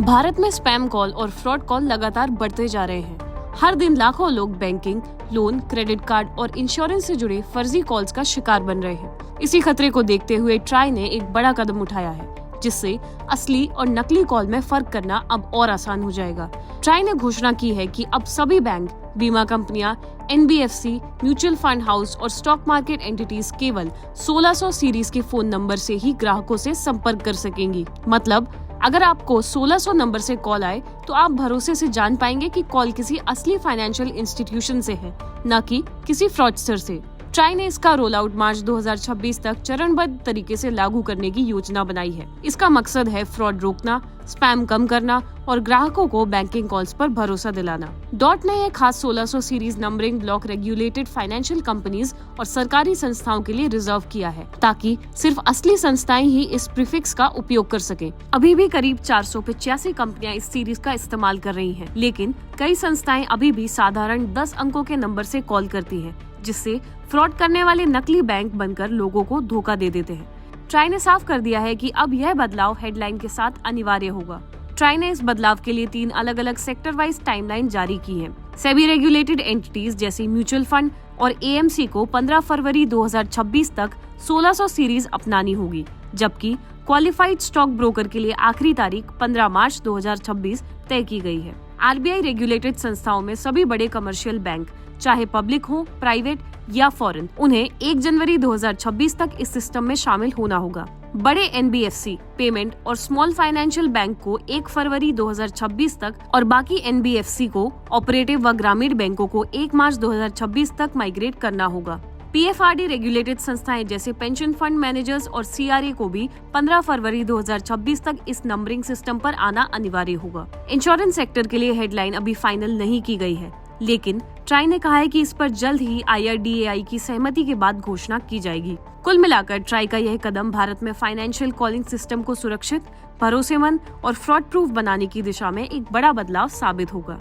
भारत में spam call और fraud call लगातार बढ़ते जा रहे हैं। हर दिन लाखों लोग बैंकिंग, लोन, क्रेडिट कार्ड और इंश्योरेंस से जुड़े फर्जी कॉल्स का शिकार बन रहे हैं। इसी खतरे को देखते हुए ट्राई ने एक बड़ा कदम उठाया है, जिससे असली और नकली कॉल में फर्क करना अब और आसान हो जाएगा। ट्राई ने घोषणा की है कि अब सभी बैंक, बीमा कंपनियां, NBFC, म्यूचुअल फंड हाउस और स्टॉक मार्केट एंटिटीज केवल 1600 सीरीज के फोन नंबर से ही ग्राहकों से संपर्क कर सकेंगी। मतलब अगर आपको 1600 नंबर से कॉल आए तो आप भरोसे से जान पाएंगे कि कॉल किसी असली फाइनेंशियल इंस्टीट्यूशन से है, न कि किसी फ्रॉडस्टर से। ट्राई ने इसका रोल आउट मार्च 2026 तक चरणबद्ध तरीके से लागू करने की योजना बनाई है। इसका मकसद है फ्रॉड रोकना, स्पैम कम करना और ग्राहकों को बैंकिंग कॉल्स पर भरोसा दिलाना। डॉट ने यह खास 1600 series numbering block regulated financial companies और सरकारी संस्थाओं के लिए रिजर्व किया है, ताकि सिर्फ असली संस्थाएं ही इस प्रीफिक्स का उपयोग कर सकें। अभी भी करीब 485 कंपनियां इस सीरीज का इस्तेमाल कर रही हैं, लेकिन कई संस्थाएं अभी भी साधारण 10 अंकों के नंबर से कॉल करती हैं, जिससे फ्रॉड करने वाले नकली बैंक बनकर लोगों को धोखा दे देते हैं। ट्राई ने साफ कर दिया है कि अब यह बदलाव हेडलाइन के साथ अनिवार्य होगा। ट्राई ने इस बदलाव के लिए 3 अलग अलग सेक्टर वाइज टाइमलाइन जारी की है। सेबी रेगुलेटेड एंटिटीज जैसे म्यूचुअल फंड और AMC को 15 फरवरी 2026 तक 1600 सीरीज अपनानी होगी, जबकि क्वालिफाइड स्टॉक ब्रोकर के लिए आखिरी तारीख 15 मार्च 2026 तय की गई है। RBI रेगुलेटेड संस्थाओं में सभी बड़े कमर्शियल बैंक, चाहे पब्लिक हो, प्राइवेट या फॉरेन, उन्हें 1 जनवरी 2026 तक इस सिस्टम में शामिल होना होगा। बड़े NBFC, पेमेंट और स्मॉल फाइनेंशियल बैंक को 1 फरवरी 2026 तक और बाकी NBFC को, ऑपरेटिव व ग्रामीण बैंकों को 1 मार्च 2026 तक माइग्रेट करना होगा। PFRD रेगुलेटेड संस्थाएं जैसे पेंशन फंड मैनेजर्स और CRA को भी 15 फरवरी 2026 तक इस नंबरिंग सिस्टम पर आना अनिवार्य होगा। इंश्योरेंस सेक्टर के लिए हेडलाइन अभी फाइनल नहीं की गई है, लेकिन ट्राई ने कहा है कि इस पर जल्द ही IRDAI की सहमति के बाद घोषणा की जाएगी। कुल मिलाकर ट्राई का यह कदम भारत में फाइनेंशियल कॉलिंग सिस्टम को सुरक्षित, भरोसेमंद और फ्रॉड प्रूफ बनाने की दिशा में एक बड़ा बदलाव साबित होगा।